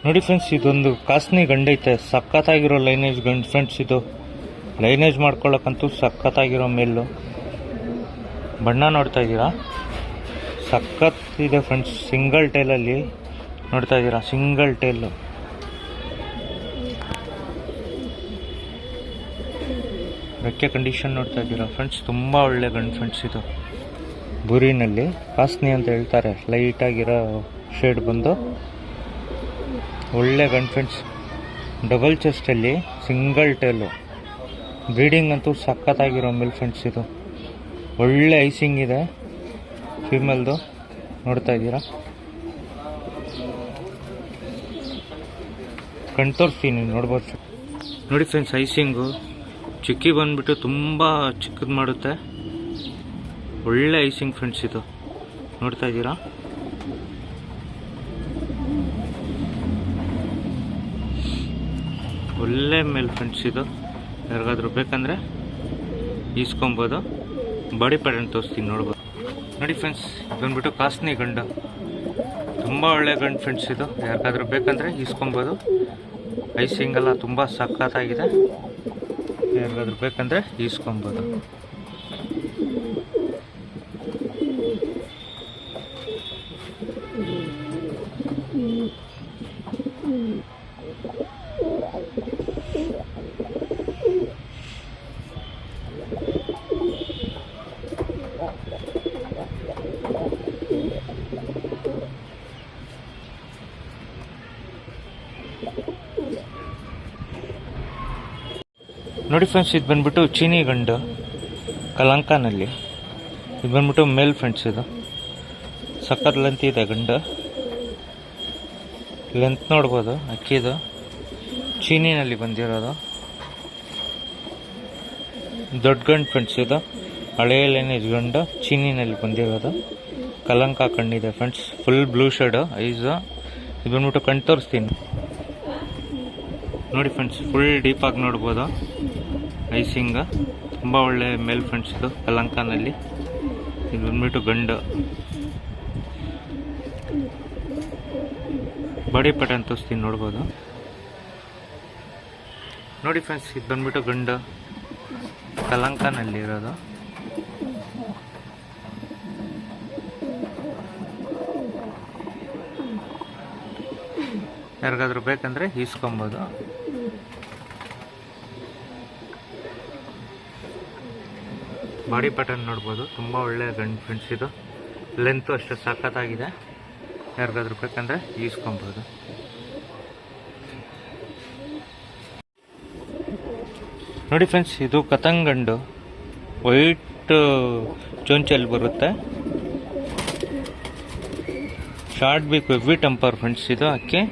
ನೋಡಿ ಫ್ರೆಂಡ್ಸ್, ಇದೊಂದು ಕಾಸ್ನಿ ಗಂಡೈತೆ, ಸಖತ್ತಾಗಿರೋ ಲೈನೇಜ್ ಗಂಡು ಫ್ರೆಂಡ್ಸ್. ಇದು ಲೈನೇಜ್ ಮಾಡ್ಕೊಳ್ಳೋಕ್ಕಂತೂ ಸಖತ್ತಾಗಿರೋ ಮೇಲು. ಬಣ್ಣ ನೋಡ್ತಾ ಇದ್ದೀರಾ, ಸಖತ್ ಇದೆ ಫ್ರೆಂಡ್ಸ್. ಸಿಂಗಲ್ ಟೈಲಲ್ಲಿ ನೋಡ್ತಾ ಇದ್ದೀರಾ, ಸಿಂಗಲ್ ಟೈಲು. ರೆಕ್ಕೆ ಕಂಡೀಷನ್ ನೋಡ್ತಾ ಇದ್ದೀರಾ ಫ್ರೆಂಡ್ಸ್, ತುಂಬ ಒಳ್ಳೆ ಗಂಡು ಫ್ರೆಂಡ್ಸ್. ಇದು ಬುರಿನಲ್ಲಿ ಕಾಸ್ನಿ ಅಂತ ಹೇಳ್ತಾರೆ, ಲೈಟಾಗಿರೋ ಶೇಡ್ ಬಂದು ಒಳ್ಳೆ ಗಂಡು ಫ್ರೆಂಡ್ಸ್. ಡಬಲ್ ಚೆಸ್ಟಲ್ಲಿ ಸಿಂಗಲ್ ಟೈಲು, ಬ್ರೀಡಿಂಗ್ ಅಂತೂ ಸಖತ್ತಾಗಿರೋ ಮೇಲ್ ಫ್ರೆಂಡ್ಸ್. ಇದು ಒಳ್ಳೆ ಐಸಿಂಗ್ ಇದೆ ಫೀಮೇಲ್ದು, ನೋಡ್ತಾ ಇದ್ದೀರಾ. ಕಣ್ ತೋರಿಸ್ತೀನಿ, ನೋಡ್ಬೋದು ನೋಡಿ ಫ್ರೆಂಡ್ಸ್. ಐಸಿಂಗು ಚಿಕ್ಕಿ ಬಂದ್ಬಿಟ್ಟು ತುಂಬ ಚಿಕ್ಕದು ಮಾಡುತ್ತೆ, ಒಳ್ಳೆ ಐಸಿಂಗ್ ಫ್ರೆಂಡ್ಸ್. ಇದು ನೋಡ್ತಾ ಇದ್ದೀರಾ. ಒಳ್ಳೆ ಮೇಲ್ ಫ್ರೆಂಡ್ಸ್. ಇದು ಯಾರಿಗಾದ್ರೂ ಬೇಕಂದರೆ ಈಸ್ಕೊಬೋದು. ಬಾಡಿ ಪ್ಯಾಟರ್ನ್ ತೋರಿಸ್ತೀನಿ, ನೋಡ್ಬೋದು. ನೋಡಿ ಫ್ರೆಂಡ್ಸ್, ಬಂದ್ಬಿಟ್ಟು ಕಾಸ್ನಿ ಗಂಡು, ತುಂಬ ಒಳ್ಳೆ ಗಂಡು ಫ್ರೆಂಡ್ಸ್. ಇದು ಯಾರಿಗಾದ್ರೂ ಬೇಕಂದರೆ ಈಸ್ಕೊಬೋದು. ಐಸಿಂಗ್ ಎಲ್ಲ ತುಂಬ ಸಖತ್ತಾಗಿದೆ, ಯಾರಿಗಾದ್ರೂ ಬೇಕಂದರೆ ಈಸ್ಕೊಬೋದು. ನೋಡಿ ಫ್ರೆಂಡ್ಸ್, ಇದು ಬಂದ್ಬಿಟ್ಟು ಚೀನಿ ಗಂಡು ಕಲಂಕಾನಲ್ಲಿ. ಇದು ಬಂದ್ಬಿಟ್ಟು ಮೇಲ್ ಫ್ರೆಂಡ್ಸ್. ಇದು ಸಖತ್ ಲೆಂತ್ ಇದೆ ಗಂಡು, ಲೆಂತ್ ನೋಡ್ಬೋದು. ಅಕ್ಕಿದು ಚೀನಿನಲ್ಲಿ ಬಂದಿರೋದು ದೊಡ್ಡ ಗಂಡು ಫ್ರೆಂಡ್ಸ್. ಇದು ಹಳೆಯ ಲೈನೇಜ್ ಗಂಡು, ಚೀನಿನಲ್ಲಿ ಬಂದಿರೋದು. ಕಲಂಕ ಕಣ್ಣಿದೆ friends, full blue shade eyes. ಇದು ಬಂದ್ಬಿಟ್ಟು ಕಣ್ಣು ತೋರಿಸ್ತೀನಿ ನೋಡಿ ಫ್ರೆಂಡ್ಸ್, ಫುಲ್ ಡೀಪಾಗಿ ನೋಡ್ಬೋದು. ಐಸಿಂಗ ತುಂಬ ಒಳ್ಳೆ ಮೇಲ್ ಫ್ರೆಂಡ್ಸ್. ಇದು ಕಲಂಕಾನಲ್ಲಿ. ಇದು ಬಂದ್ಬಿಟ್ಟು ಗಂಡು. ಬಾಡಿ ಪ್ಯಾಟರ್ನ್ ತೋರಿಸ್ತೀನಿ, ನೋಡ್ಬೋದು. ನೋಡಿ ಫ್ರೆಂಡ್ಸ್, ಇದು ಬಂದ್ಬಿಟ್ಟು ಗಂಡು ಕಲಂಕಾನಲ್ಲಿ ಇರೋದು. ಯಾರಿಗಾದ್ರೂ ಬೇಕಂದರೆ ಈಸ್ಕೊಬೋದು. ಬಾಡಿ ಪ್ಯಾಟರ್ನ್ ನೋಡ್ಬೋದು, ತುಂಬ ಒಳ್ಳೆ ಗಂಡು ಫ್ರೆಂಡ್ಸ್. ಇದು ಲೆಂತು ಅಷ್ಟೇ ಸಖತ್ತಾಗಿದೆ, ಯಾರಿಗಾದ್ರೂ ಬೇಕಂದರೆ ಈಸ್ಕೊಬೋದು. ನೋಡಿ ಫ್ರೆಂಡ್ಸ್, ಇದು ಕತಂಗಂಡು, ವೈಟ್ ಚೊಂಚಲ್ಲಿ ಬರುತ್ತೆ. ಶಾರ್ಟ್ ಬೇಕು, ಹೆವಿ ಟೆಂಪರ್ ಫ್ರೆಂಡ್ಸ್. ಇದು ಅಕ್ಕಿ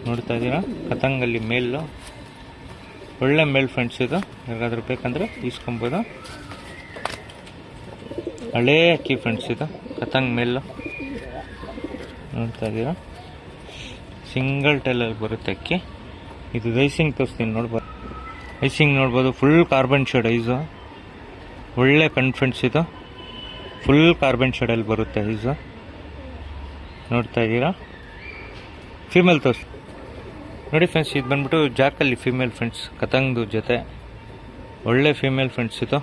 ನೋಡ್ತಾ ಇದ್ದೀರಾ, ಕತಂಗಲ್ಲಿ ಮೇಲು, ಒಳ್ಳೆ ಮೇಲ್ ಫ್ರೆಂಡ್ಸ್. ಇದು ಯಾರಿಗಾದ್ರೂ ಬೇಕಂದರೆ ಈಸ್ಕೊಬೋದು. ಹಳೇ ಅಕ್ಕಿ ಫ್ರೆಂಡ್ಸ್. ಇದು ಕತಂಗ್ ಮೇಲು ನೋಡ್ತಾ ಇದ್ದೀರಾ, ಸಿಂಗಲ್ ಟೈಲಲ್ಲಿ ಬರುತ್ತೆ ಅಕ್ಕಿ. ಇದು ಐಸಿಂಗ್ ತೋರಿಸ್ತೀನಿ, ನೋಡ್ಬೋದು. ಐಸಿಂಗ್ ನೋಡ್ಬೋದು, ಫುಲ್ ಕಾರ್ಬನ್ ಶೇಡ್ ಐಸು, ಒಳ್ಳೆ ಕಣ್ ಫ್ರೆಂಡ್ಸ್. ಇದು ಫುಲ್ ಕಾರ್ಬನ್ ಶೇಡಲ್ಲಿ ಬರುತ್ತೆ ಐಸು, ನೋಡ್ತಾ ಇದ್ದೀರಾ. ಫೀಮೇಲ್ ತೋರಿಸಿ ನೋಡಿ ಫ್ರೆಂಡ್ಸ್, ಇದು ಬಂದ್ಬಿಟ್ಟು ಜಾಕಲ್ಲಿ ಫೀಮೇಲ್ ಫ್ರೆಂಡ್ಸ್, ಕತಂಗ್ದು ಜೊತೆ ಒಳ್ಳೆ ಫೀಮೇಲ್ ಫ್ರೆಂಡ್ಸ್. ಇದು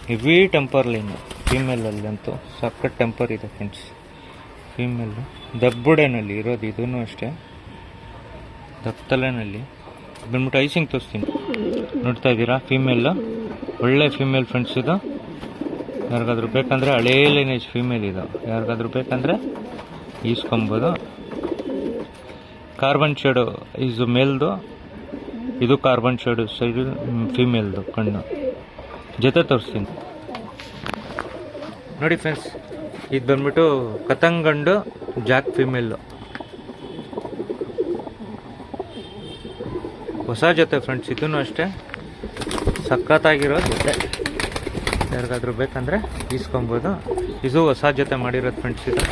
ಹೆವಿ ಟೆಂಪರ್ ಲೈನು ಫೀಮೇಲಲ್ಲಂತೂ ಸಖತ್ ಟೆಂಪರ್ ಇದೆ ಫ್ರೆಂಡ್ಸ್. ಫೀಮೇಲು ದಬ್ಬುಡೆನಲ್ಲಿ ಇರೋದು, ಇದೂ ಅಷ್ಟೇ ದಪ್ಪತಲೆನಲ್ಲಿ. ಬಂದ್ಬಿಟ್ಟು ಐಸಿಂಗ್ ತೋರಿಸ್ತೀನಿ, ನೋಡ್ತಾ ಇದ್ದೀರಾ. ಫೀಮೇಲು ಒಳ್ಳೆ ಫೀಮೇಲ್ ಫ್ರೆಂಡ್ಸ್. ಇದು ಯಾರಿಗಾದ್ರೂ ಬೇಕಂದರೆ ಹಳೇ ಲೈನೇಜ್ ಫೀಮೇಲ್. ಇದು ಯಾರಿಗಾದ್ರೂ ಬೇಕಂದರೆ ಈಸ್ಕೊಬೋದು. ಕಾರ್ಬನ್ ಶೇಡು ಇದು ಮೇಲ್ದು, ಇದು ಕಾರ್ಬನ್ ಶೇಡು ಸೈಡ್ ಫೀಮೇಲ್ದು ಕಣ್ಣು. ಜೊತೆ ತೋರಿಸ್ತೀನಿ ನೋಡಿ ಫ್ರೆಂಡ್ಸ್, ಇದು ಬಂದ್ಬಿಟ್ಟು ಕತಂಗಂಡು ಜಾಕ್ ಫೀಮೇಲು, ಹೊಸ ಜೊತೆ ಫ್ರೆಂಡ್ಸ್. ಇದೂ ಅಷ್ಟೇ ಸಖತ್ತಾಗಿರೋ ಜೊತೆ, ಯಾರಿಗಾದ್ರೂ ಬೇಕಂದರೆ ಈಸ್ಕೊಬೋದು. ಇದು ಹೊಸ ಜೊತೆ ಮಾಡಿರೋದು ಫ್ರೆಂಡ್ಸ್. ಇದು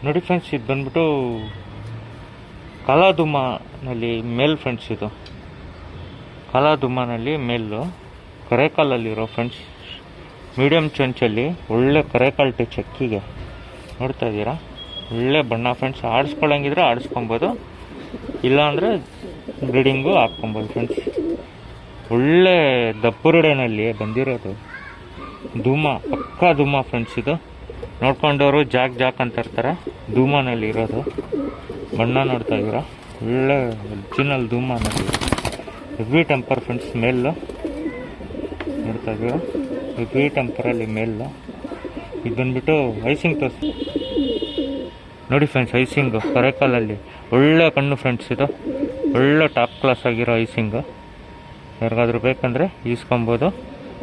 ನೋಡಿ ಫ್ರೆಂಡ್ಸ್, ಇದು ಬಂದ್ಬಿಟ್ಟು ಕಾಲಾದುಮಾನಲ್ಲಿ ಮೇಲ್ ಫ್ರೆಂಡ್ಸ್. ಇದು ಕಾಲಾದುಮಾನಲ್ಲಿ ಮೇಲು, ಕರೆಕಾಲಲ್ಲಿರೋ ಫ್ರೆಂಡ್ಸ್. ಮೀಡಿಯಮ್ ಚೊಂಚಲ್ಲಿ ಒಳ್ಳೆ ಕರೆ ಕ್ವಾಲಿಟಿ ಚೆಕ್ಕಿಗೆ ನೋಡ್ತಾ ಇದ್ದೀರಾ. ಒಳ್ಳೆ ಬಣ್ಣ ಫ್ರೆಂಡ್ಸ್. ಆಡಿಸ್ಕೊಳ್ಳಂಗಿದ್ರೆ ಆಡಿಸ್ಕೊಬೋದು, ಇಲ್ಲಾಂದರೆ ಬ್ರೀಡಿಂಗು ಹಾಕ್ಕೊಬೋದು ಫ್ರೆಂಡ್ಸ್. ಒಳ್ಳೆ ದಪ್ಪುರುಡೆನಲ್ಲಿ ಬಂದಿರೋದು ಧೂಮ, ಪಕ್ಕಾ ಧೂಮ ಫ್ರೆಂಡ್ಸ್. ಇದು ನೋಡ್ಕೊಂಡವರು ಜಾಕ್ ಅಂತ ಇರ್ತಾರೆ. ಧೂಮನಲ್ಲಿ ಇರೋದು ಬಣ್ಣ ನೋಡ್ತಾ ಇದ್ದೀರಾ. ಒಳ್ಳೆ ಒರಿಜಿನಲ್ ಧೂಮನಲ್ಲಿ ಹೆವಿ ಟೆಂಪರ್ ಫ್ರೆಂಡ್ಸ್. ಮೇಲು ನೋಡ್ತಾ ಇದ್ದೀರಾ, ಹೆವಿ ಟೆಂಪರಲ್ಲಿ ಮೇಲು. ಇದು ಬಂದ್ಬಿಟ್ಟು ಐಸಿಂಗ್ ತೋರಿಸಿ ನೋಡಿ ಫ್ರೆಂಡ್ಸ್. ಐಸಿಂಗು ಕರೆಕಾಲಲ್ಲಿ ಒಳ್ಳೆ ಕಣ್ಣು ಫ್ರೆಂಡ್ಸ್. ಇದು ಒಳ್ಳೆ ಟಾಪ್ ಕ್ಲಾಸ್ ಆಗಿರೋ ಐಸಿಂಗು. ಯಾರಿಗಾದ್ರೂ ಬೇಕಂದರೆ ಈಸ್ಕೊಬೋದು,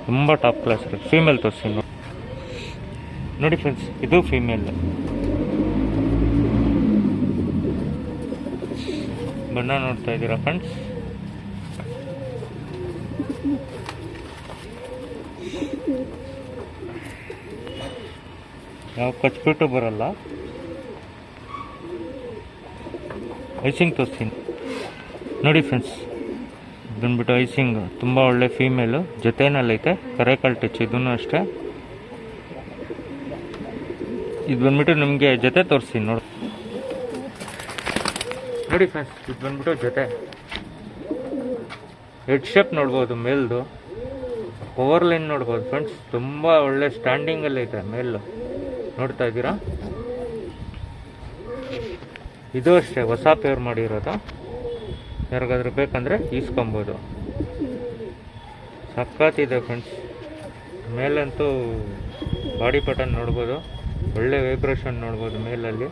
ತುಂಬ ಟಾಪ್ ಕ್ಲಾಸ್ ರೀ. ಫೀಮೇಲ್ ತೋರಿಸಿ ನೋಡಿ ಫ್ರೆಂಡ್ಸ್. ಇದು ಫೀಮೇಲ್ ಬಣ್ಣ ನೋಡ್ತಾ ಇದ್ದೀರಾ ಫ್ರೆಂಡ್ಸ್. ಯಾವ ಕಚ್ಬಿಟ್ಟು ಬರಲ್ಲ. ಐಸಿಂಗ್ ತೋರಿಸ್ತೀನಿ ನೋಡಿ ಫ್ರೆಂಡ್ಸ್. ಬಂದ್ಬಿಟ್ಟು ಐಸಿಂಗ್ ತುಂಬ ಒಳ್ಳೆ ಫೀಮೇಲು, ಜೊತೆನಲ್ಲೈತೆ, ಕರೆಕಾಲ್ ಟಚ್. ಇದೂ ಅಷ್ಟೇ. ಇದು ಬಂದ್ಬಿಟ್ಟು ನಿಮಗೆ ಜೊತೆ ತೋರಿಸ್ತೀನಿ ನೋಡಿ ಫ್ರೆಂಡ್ಸ್. ಇದು ಬಂದ್ಬಿಟ್ಟು ಜೊತೆ ಹೆಡ್ ಶೇಪ್ ನೋಡ್ಬೋದು ಮೇಲ್ದು. ಓವರ್ ಲೈನ್ ನೋಡ್ಬೋದು ಫ್ರೆಂಡ್ಸ್. ತುಂಬ ಒಳ್ಳೆ ಸ್ಟ್ಯಾಂಡಿಂಗಲ್ಲಿ ಐತೆ ಮೇಲು, ನೋಡ್ತಾ ಇದ್ದೀರಾ. ಇದು ಅಷ್ಟೇ ಹೊಸ ಪೇರ್ ಮಾಡಿರೋದು. ಯಾರಿಗಾದ್ರೂ ಬೇಕಂದರೆ ಈಸ್ಕೊಬೋದು. ಸಖತ್ತಿದೆ ಫ್ರೆಂಡ್ಸ್. ಮೇಲಂತೂ ಬಾಡಿ ಬಟನ್ ನೋಡ್ಬೋದು, ಒಳ್ಳೆ ವೈಬ್ರೇಷನ್ ನೋಡ್ಬೋದು ಮೇಲಲ್ಲಿ.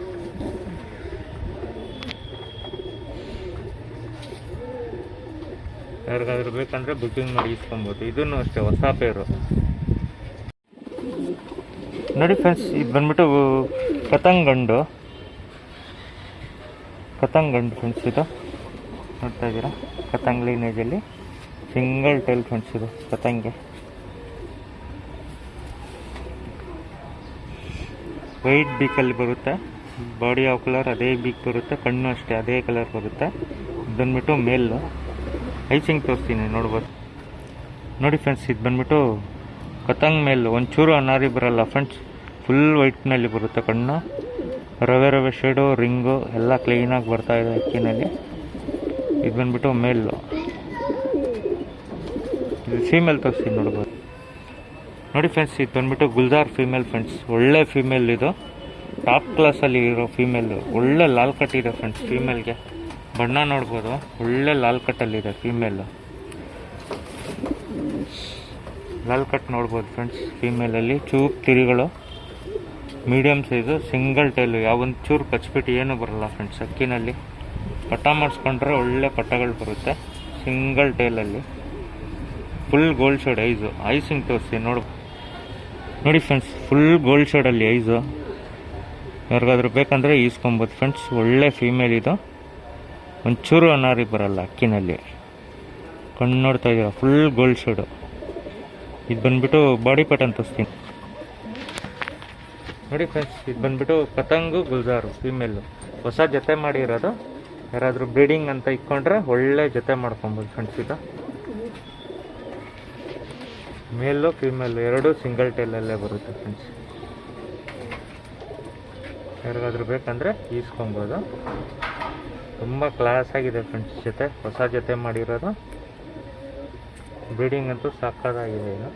ಯಾರಿಗಾದ್ರೂ ಬೇಕಂದರೆ ಬುಕ್ಕಿಂಗ್ ಮಾಡಿ ಈಸ್ಕೊಬೋದು. ಇದನ್ನು ಅಷ್ಟೇ ಹೊಸ ಪೇರು ನೋಡಿ ಫ್ರೆಂಡ್ಸ್. ಇದು ಬಂದ್ಬಿಟ್ಟು ಕತಂಗಂಡು ಫ್ರೆಂಡ್ಸ್. ಇದು ನೋಡ್ತಾ ಇದ್ದೀರಾ, ಕತಂಗ್ ಲೈನೇಜಲ್ಲಿ ಸಿಂಗಲ್ ಟೈಲ್ ಫ್ರೆಂಡ್ಸ್. ಇದು ಕತಂಗೆ ವೈಟ್ ಬೀಕಲ್ಲಿ ಬರುತ್ತೆ. ಬಾಡಿ ಯಾವ ಕಲರ್ ಅದೇ ಬೀಕ್ ಬರುತ್ತೆ, ಕಣ್ಣು ಅಷ್ಟೇ ಅದೇ ಕಲರ್ ಬರುತ್ತೆ. ಇದು ಬಂದ್ಬಿಟ್ಟು ಮೇಲು. ಐಸಿಂಗ್ ತೋರಿಸ್ತೀನಿ ನೋಡ್ಬೋದು ನೋಡಿ ಫ್ರೆಂಡ್ಸ್. ಇದು ಬಂದ್ಬಿಟ್ಟು ಕತಂಗ್ ಮೇಲು. ಒಂಚೂರು ಅನಾರಿ ಬರಲ್ಲ ಫ್ರೆಂಡ್ಸ್. ಫುಲ್ ವೈಟ್ನಲ್ಲಿ ಬರುತ್ತೆ ಕಣ್ಣು. ರವೆ ಶೇಡು, ರಿಂಗು ಎಲ್ಲ ಕ್ಲೀನಾಗಿ ಬರ್ತಾಯಿದೆ ಅಕ್ಕಿನಲ್ಲಿ. ಇದು ಬಂದ್ಬಿಟ್ಟು ಮೇಲು. ಇದು ಫೀಮೇಲ್ ತೋರಿಸ್ತೀನಿ ನೋಡ್ಬೋದು ನೋಡಿ ಫ್ರೆಂಡ್ಸ್. ಇದು ಬಂದ್ಬಿಟ್ಟು ಗುಲ್ಜಾರ್ ಫೀಮೇಲ್ ಫ್ರೆಂಡ್ಸ್. ಒಳ್ಳೆ ಫೀಮೇಲ್ ಇದು, ಟಾಪ್ ಕ್ಲಾಸಲ್ಲಿ ಇರೋ ಫೀಮೇಲು. ಒಳ್ಳೆ ಲಾಲ್ ಕಟ್ ಇದೆ ಫ್ರೆಂಡ್ಸ್ ಫೀಮೇಲ್ಗೆ. ಬಣ್ಣ ನೋಡ್ಬೋದು, ಒಳ್ಳೆ ಲಾಲ್ ಕಟ್ಟಲ್ಲಿದೆ ಫೀಮೇಲು. ಲಾಲ್ ಕಟ್ ನೋಡ್ಬೋದು ಫ್ರೆಂಡ್ಸ್ ಫೀಮೇಲಲ್ಲಿ. ಚೂಪ್ ತಿರಿಗಳು, ಮೀಡಿಯಮ್ ಸೈಜು, ಸಿಂಗಲ್ ಟೈಲು. ಯಾವೊಂದು ಚೂರು ಕಚ್ಬಿಟ್ಟು ಏನೂ ಬರಲ್ಲ ಫ್ರೆಂಡ್ಸ್. ಅಕ್ಕಿನಲ್ಲಿ ಪಟ್ಟ ಮಾಡಿಸ್ಕೊಂಡ್ರೆ ಒಳ್ಳೆ ಪಟ್ಟಗಳು ಬರುತ್ತೆ ಸಿಂಗಲ್ ಟೈಲಲ್ಲಿ. Full gold shade eyes. ಐಸಿಂಗ್ ತೋರಿಸಿ ನೋಡಿ ಫ್ರೆಂಡ್ಸ್. ಫುಲ್ ಗೋಲ್ಡ್ ಶೇಡಲ್ಲಿ ಐಸು. ಯಾರಿಗಾದ್ರೂ ಬೇಕಂದರೆ ಈಸ್ಕೊಬೋದು ಫ್ರೆಂಡ್ಸ್. ಒಳ್ಳೆ ಫೀಮೇಲ್ ಇದು, ಒಂಚೂರು ಅನಾರಿ ಬರಲ್ಲ ಅಕ್ಕಿನಲ್ಲಿ. ಕಣ್ಣು ನೋಡ್ತಾ ಇದ್ದೀರಾ, ಫುಲ್ ಗೋಲ್ಡ್ ಶೇಡು. ಇದು ಬಂದ್ಬಿಟ್ಟು ಬಾಡಿ ಪಟನ್ ತೋರಿಸ್ತೀನಿ ನೋಡಿ ಫ್ರೆಂಡ್ಸ್. ಇದು ಬಂದ್ಬಿಟ್ಟು ಕತಂಗು ಗುಲ್ಜಾರು ಫೀಮೇಲು. ಹೊಸ ಜೊತೆ ಮಾಡಿರೋದು. ಯಾರಾದರೂ ಬ್ರೀಡಿಂಗ್ ಅಂತ ಇಟ್ಕೊಂಡ್ರೆ ಒಳ್ಳೆ ಜೊತೆ ಮಾಡ್ಕೊಬೋದು ಫ್ರೆಂಡ್ಸ್. ಇದು ಮೇಲು ಫೀಮೇಲು ಎರಡೂ ಸಿಂಗಲ್ ಟೈಲಲ್ಲೇ ಬರುತ್ತೆ ಫ್ರೆಂಡ್ಸ್. ಯಾರಿಗಾದ್ರೂ ಬೇಕಂದರೆ ಈಸ್ಕೊಬೋದು. ತುಂಬ ಕ್ಲಾಸ್ ಆಗಿದೆ ಫ್ರೆಂಡ್ಸ್ ಜೊತೆ. ಹೊಸ ಜೊತೆ ಮಾಡಿರೋದು. ಬ್ರೀಡಿಂಗ್ ಅಂತೂ ಸಾಕಾಗಿದೆ ಇದು.